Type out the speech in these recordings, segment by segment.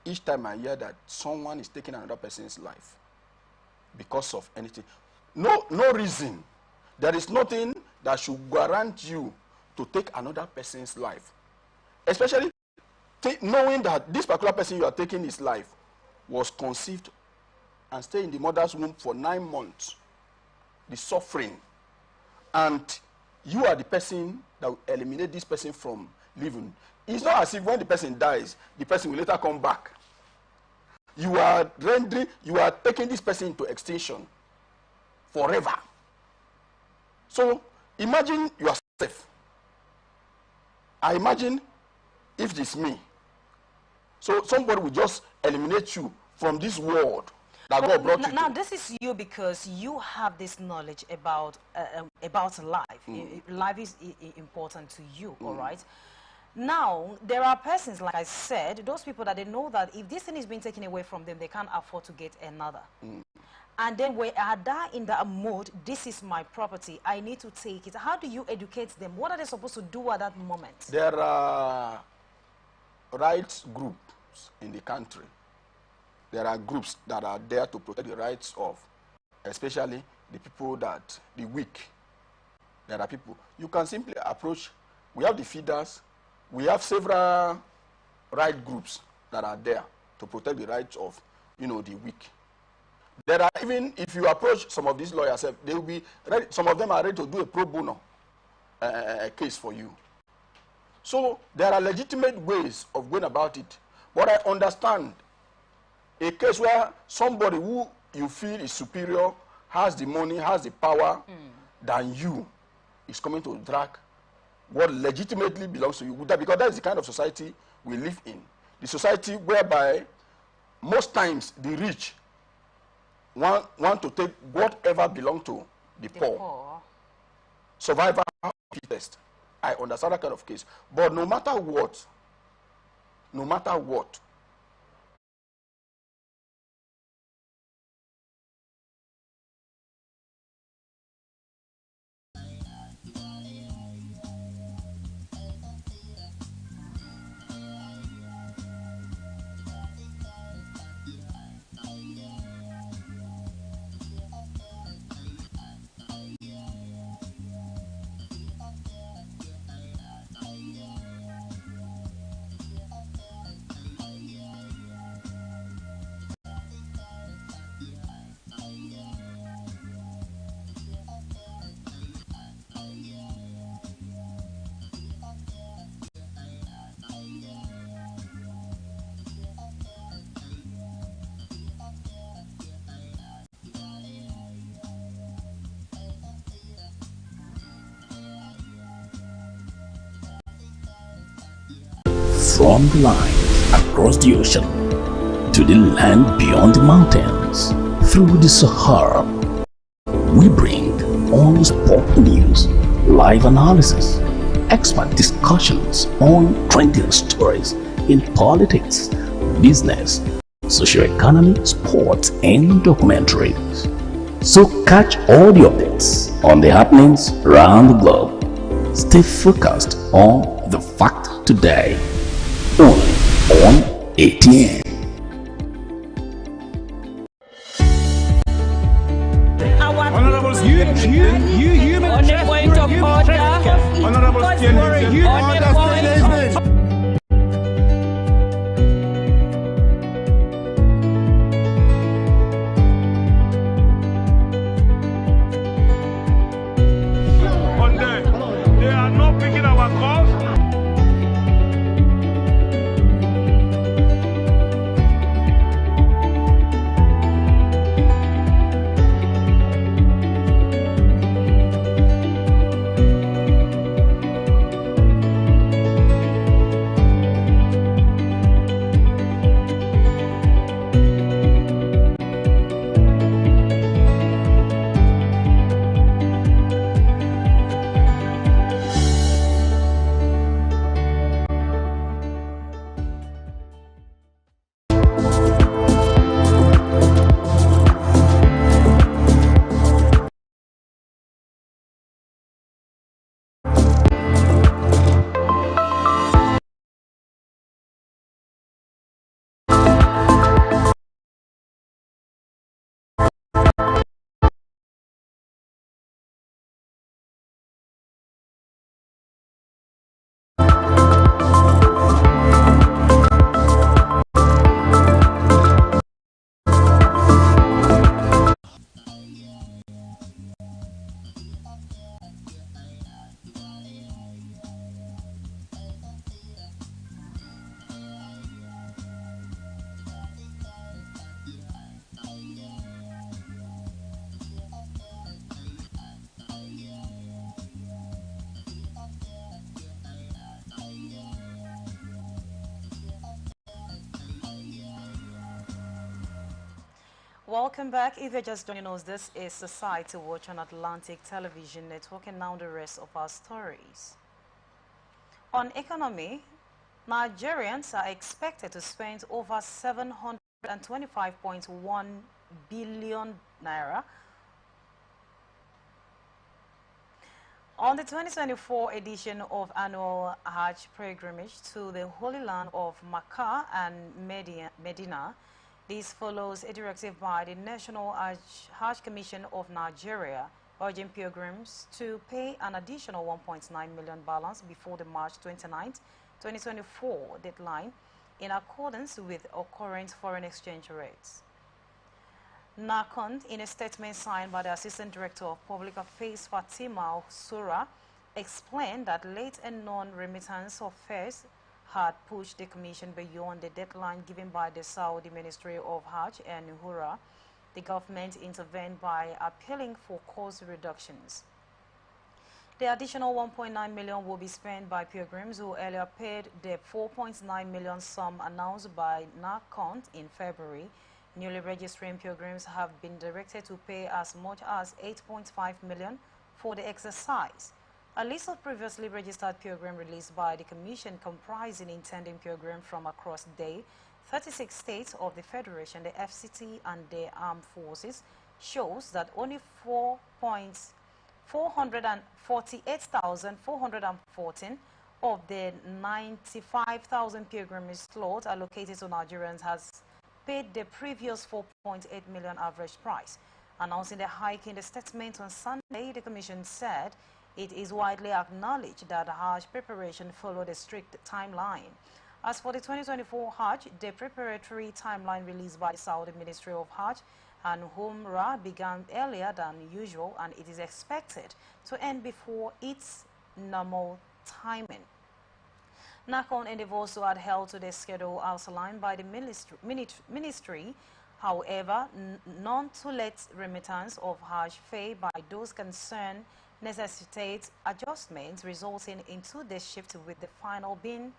each time I hear that someone is taking another person's life because of anything, no reason. There is nothing that should guarantee you to take another person's life. Especially knowing that this particular person you are taking his life was conceived and stayed in the mother's womb for 9 months. The suffering. And you are the person that will eliminate this person from living. It's not as if when the person dies, the person will later come back. You are taking this person into extinction forever. So imagine yourself. I imagine if it's me. So somebody will just eliminate you from this world that God brought you to. Now this is you because you have this knowledge about life. Life is important to you, all right? Now, there are persons, like I said, those people that they know that if this thing is being taken away from them, they can't afford to get another. And then we are there in that mode, this is my property, I need to take it. How do you educate them? What are they supposed to do at that moment? There are rights groups in the country. There are groups that are there to protect the rights of, especially the people that, the weak. There are people. You can simply approach, we have the feeders, we have several right groups that are there to protect the rights of, the weak. There are even, if you approach some of these lawyers, they will be ready, some of them are ready to do a pro bono case for you. So there are legitimate ways of going about it. But I understand a case where somebody who you feel is superior, has the money, has the power than you, is coming to drag what legitimately belongs to you. Because that is the kind of society we live in. The society whereby most times the rich want to take whatever belongs to the poor. Survival test. I understand that kind of case. But no matter what, from the line across the ocean to the land beyond the mountains, through the Sahara, we bring on-the-spot news, live analysis, expert discussions on trending stories in politics, business, socio-economy, sports, and documentaries. So catch all the updates on the happenings around the globe. Stay focused on the fact today. Only on ATN. Honorables, you human Honorables, you they are not picking our calls. Welcome back. If you're just joining us, this is Society Watch on Atlantic Television Network, and now the rest of our stories. On economy, Nigerians are expected to spend over 725.1 billion naira on the 2024 edition of annual Hajj pilgrimage to the Holy Land of Makkah and Medina. This follows a directive by the National Hajj Commission of Nigeria, urging pilgrims to pay an additional 1.9 million balance before the March 29, 2024 deadline, in accordance with current foreign exchange rates. NACON, in a statement signed by the Assistant Director of Public Affairs Fatima Sura, explained that late and non-remittance of fares had pushed the Commission beyond the deadline given by the Saudi Ministry of Hajj and Umrah. The government intervened by appealing for cost reductions. The additional 1.9 million will be spent by pilgrims who earlier paid the 4.9 million sum announced by NACON in February. Newly registering pilgrims have been directed to pay as much as 8.5 million for the exercise. A list of previously registered pilgrims released by the Commission, comprising intending pilgrims from across the 36 states of the Federation, the FCT, and the armed forces, shows that only 448,414 of the 95,000 pilgrimage slots allocated to Nigerians has paid the previous 4.8 million average price. Announcing the hike in the statement on Sunday, the Commission said it is widely acknowledged that Hajj preparation followed a strict timeline. As for the 2024 Hajj, the preparatory timeline released by the Saudi Ministry of Hajj and Umrah began earlier than usual, and it is expected to end before its normal timing. NACON endeavors to adhere to the schedule outlined by the ministry. However, non-to-let remittance of Hajj fare by those concerned necessitates adjustments, resulting in 2 days shift, with the final being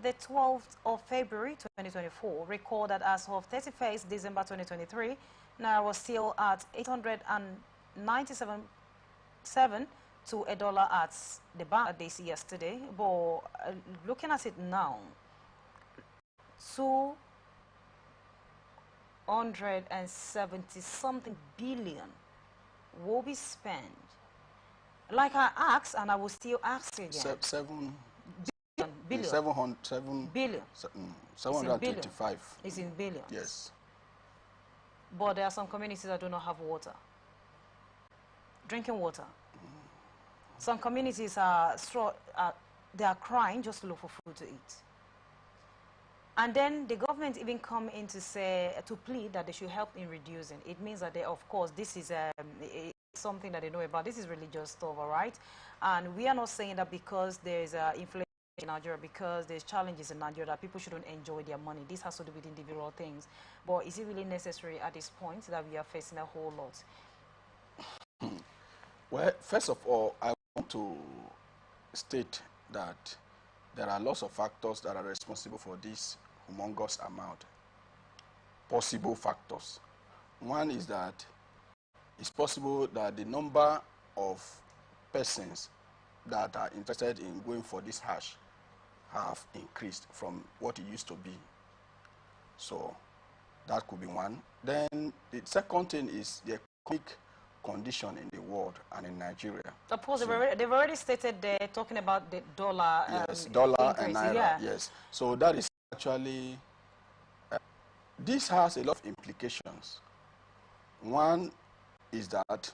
the 12th of February 2024. Recall that as of 31st December 2023, Naira was still at 897 to a dollar at the bank this yesterday, but looking at it now, 270 something billion will be spent. Like I asked, and I will still ask again. 725. It's in billions. Yes. But there are some communities that do not have water, drinking water. Some communities they are crying just to look for food to eat. And then the government even come in to say, to plead that they should help in reducing. It means that they, of course, this is something that they know about. This is religious stuff, all right? And we are not saying that because there is inflation in Nigeria, because there's challenges in Nigeria, that people shouldn't enjoy their money. This has to do with individual things. But is it really necessary at this point that we are facing a whole lot? Well, first of all, I want to state that there are lots of factors that are responsible for this humongous amount. Possible factors. One is that it's possible that the number of persons that are interested in going for this Hajj have increased from what it used to be. So that could be one. Then the second thing is the economic condition in the world and in Nigeria. Of course, they've already stated they're talking about the dollar. Yes, dollar increase, and naira. yeah. Yes. So that is actually, this has a lot of implications. One is that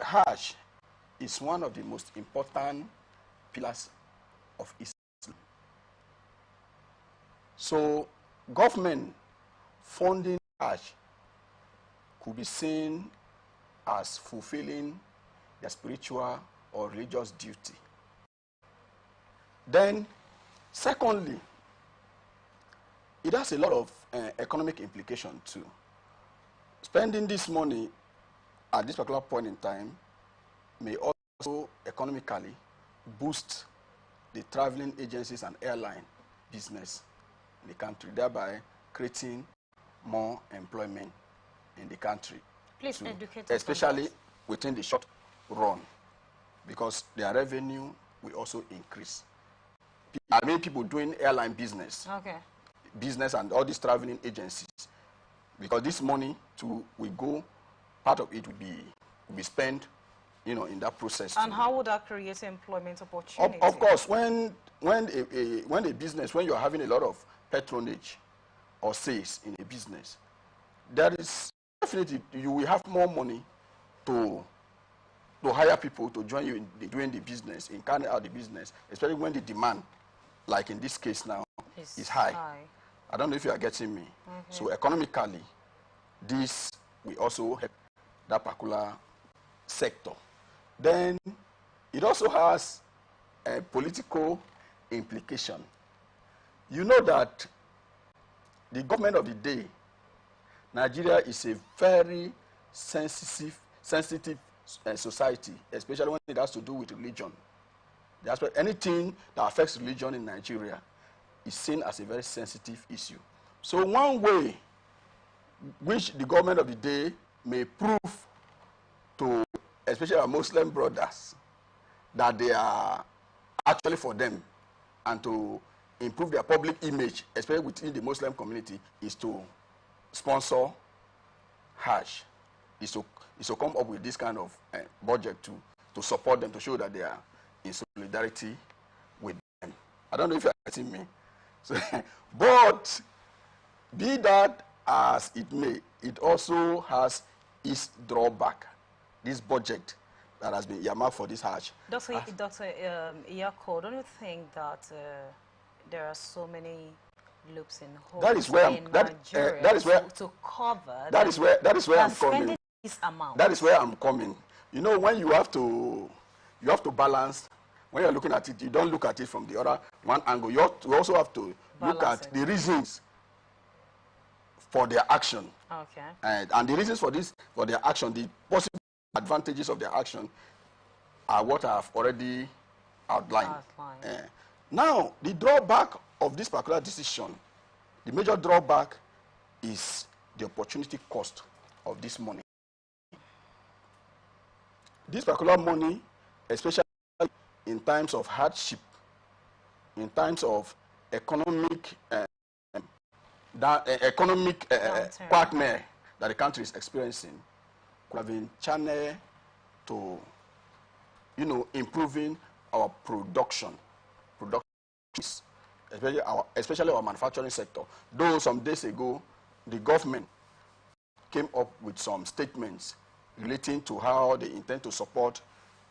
Hajj is one of the most important pillars of Islam. So government funding Hajj could be seen as fulfilling their spiritual or religious duty. Then, secondly, it has a lot of economic implication too. Spending this money at this particular point in time may also economically boost the traveling agencies and airline business in the country, thereby creating more employment in the country. Please educate us. Especially within the short run, because their revenue will also increase. I mean, people doing airline business, business and all these traveling agencies, because this money will go, part of it will be spent, in that process. And how would that create employment opportunity? Of course, when a business, when you're having a lot of patronage or sales in a business, there is definitely, you will have more money to hire people to join you in doing the business, in carrying out the business, especially when the demand, like in this case now, is high. I don't know if you are getting me. So economically, this will also help that particular sector. Then it also has a political implication. You know that the government of the day, Nigeria is a very sensitive society, especially when it has to do with religion. Anything that affects religion in Nigeria is seen as a very sensitive issue. So one way which the government of the day may prove to, especially our Muslim brothers, that they are actually for them and to improve their public image, especially within the Muslim community, is to sponsor Hajj, is to come up with this kind of budget to support them, to show that they are in solidarity with them. I don't know if you're getting me. So, but be that as it may, it also has its drawback. This budget that has been earmarked for this Hajj. Dr. Iyako, don't you think that there are so many loops in holes that is where in Nigeria to cover? That is where I'm coming. This amount. That is where I'm coming. When you have to balance. When you're looking at it, you don't look at it from the other one angle. You also have to look at the reasons for their action. And the reasons for their action, the possible advantages of their action, are what I have already outlined. Now, the drawback of this particular decision, the major drawback is the opportunity cost of this money. This particular money, especially in times of hardship, in times of economic partner that the country is experiencing, could have been channeled to, improving our production, especially our manufacturing sector. Though some days ago, the government came up with some statements relating to how they intend to support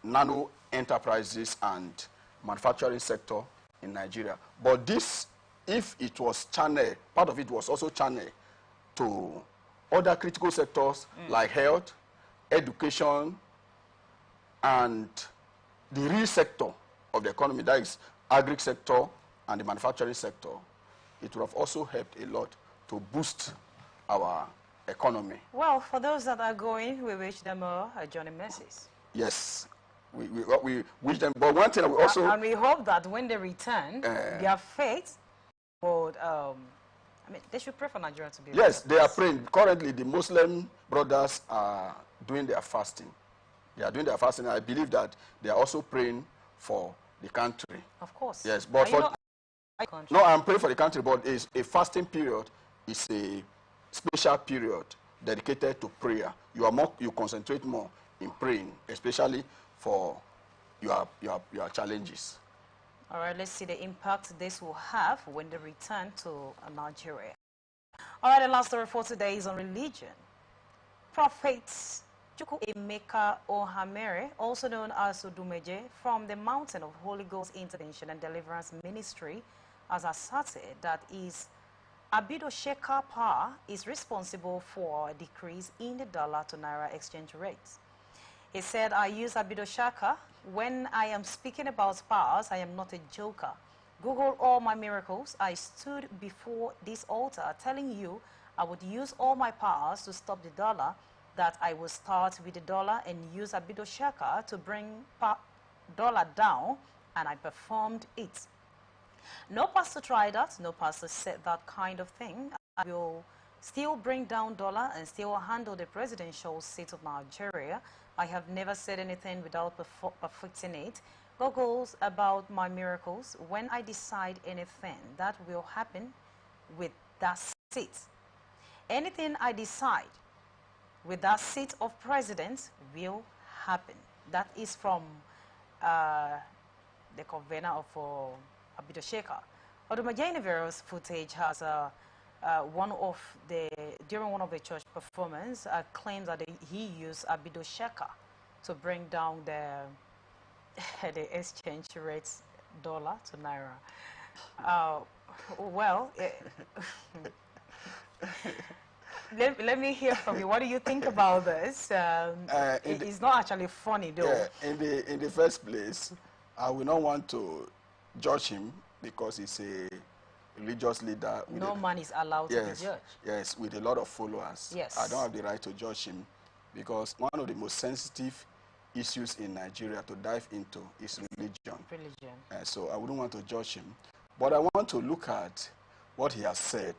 nano enterprises and manufacturing sector in Nigeria. But this, if it was channeled, part of it was also channeled to other critical sectors like health, education, and the real sector of the economy, that is agri sector and the manufacturing sector, it would have also helped a lot to boost our economy. Well, for those that are going, we wish them a journey message. Yes, we wish them. But one thing we also... And we hope that when they return, their faith would... they should pray for Nigeria to be... Yes, they are praying. Currently, the Muslim brothers are doing their fasting. They are doing their fasting. I believe that they are also praying for the country. Of course. Yes, but no, I'm praying for the country, but it's a fasting period. It's a special period dedicated to prayer. You concentrate more in praying, especially for your challenges. All right, let's see the impact this will have when they return to Nigeria. All right, the last story for today is on religion. Prophet Chukwu Emeka Ohamere, also known as Odumeje, from the Mountain of Holy Ghost Intervention and Deliverance Ministry, has asserted that his Abidosheka power is responsible for a decrease in the dollar to naira exchange rates. He said, I use Abidoshaka. When I am speaking about powers, I am not a joker. Google all my miracles. I stood before this altar telling you I would use all my powers to stop the dollar, that I will start with the dollar and use Abidoshaka to bring dollar down, and I performed it. No pastor tried that. No pastor said that kind of thing. I will still bring down dollar and still handle the presidential seat of Nigeria. I have never said anything without perfecting it. Googles about my miracles. When I decide anything, that will happen with that seat. Anything I decide with that seat of president will happen. That is from the convener of Abido Sheka. Odumajainivero's footage has during one of the church performance claims that he used Abido Sheka to bring down the exchange rates dollar to naira. Well, let me hear from you. What do you think about this? It's not actually funny, though. Yeah, in the first place, I will not want to judge him because he's a religious leader. No man is allowed to be judged. Yes, with a lot of followers. Yes. I don't have the right to judge him because one of the most sensitive issues in Nigeria to dive into is religion. So I wouldn't want to judge him. But I want to look at what he has said.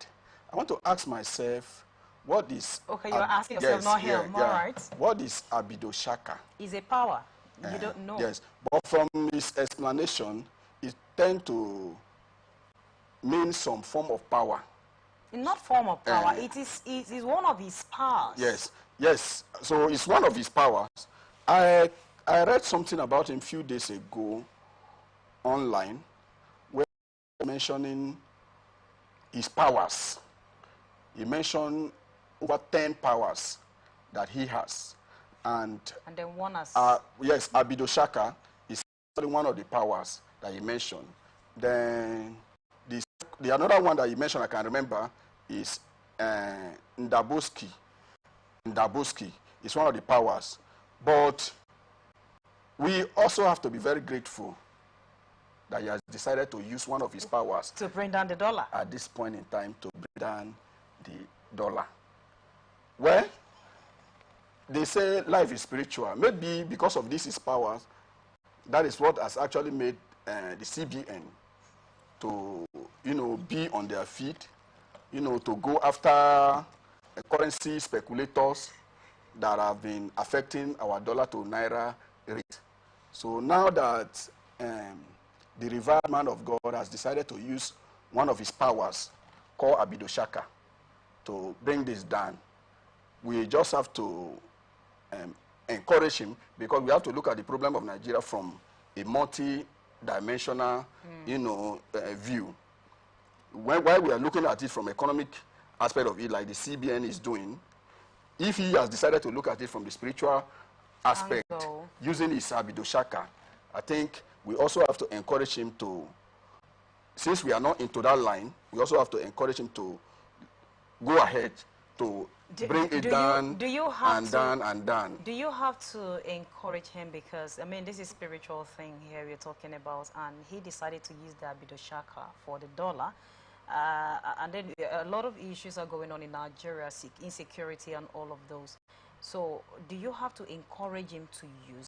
I want to ask myself, what is... Okay, you're asking yourself, not him, all right. What is Abido Shaka? It's a power. You don't know. Yes, but from his explanation, it tends to mean some form of power. Not form of power. It is one of his powers. Yes. So it's one of his powers. I read something about him a few days ago online where he was mentioning his powers. He mentioned over 10 powers that he has. And then one has... yes, Abido Shaka is one of the powers that he mentioned. Then the another one that he mentioned, I can remember, is Ndaboski. Ndaboski is one of the powers. But we also have to be very grateful that he has decided to use one of his powers to bring down the dollar. At this point in time, to bring down the dollar. Well, they say life is spiritual. Maybe because of this his powers, that is what has actually made the CBN to, be on their feet, to go after currency speculators that have been affecting our dollar to naira rate. So now that the revered man of God has decided to use one of his powers called Abido Shaka to bring this down, we just have to encourage him, because we have to look at the problem of Nigeria from a multi-dimensional, view. While we are looking at it from economic aspect of it, like the CBN is doing, if he has decided to look at it from the spiritual aspect, using his Abido Shaka, I think we also have to encourage him to, since we are not into that line, we also have to encourage him to go ahead to bring it down and down. Do you have to encourage him? Because, I mean, this is spiritual thing here we're talking about, and he decided to use the Abido Shaka for the dollar. And then a lot of issues are going on in Nigeria, insecurity and all of those. So do you have to encourage him to use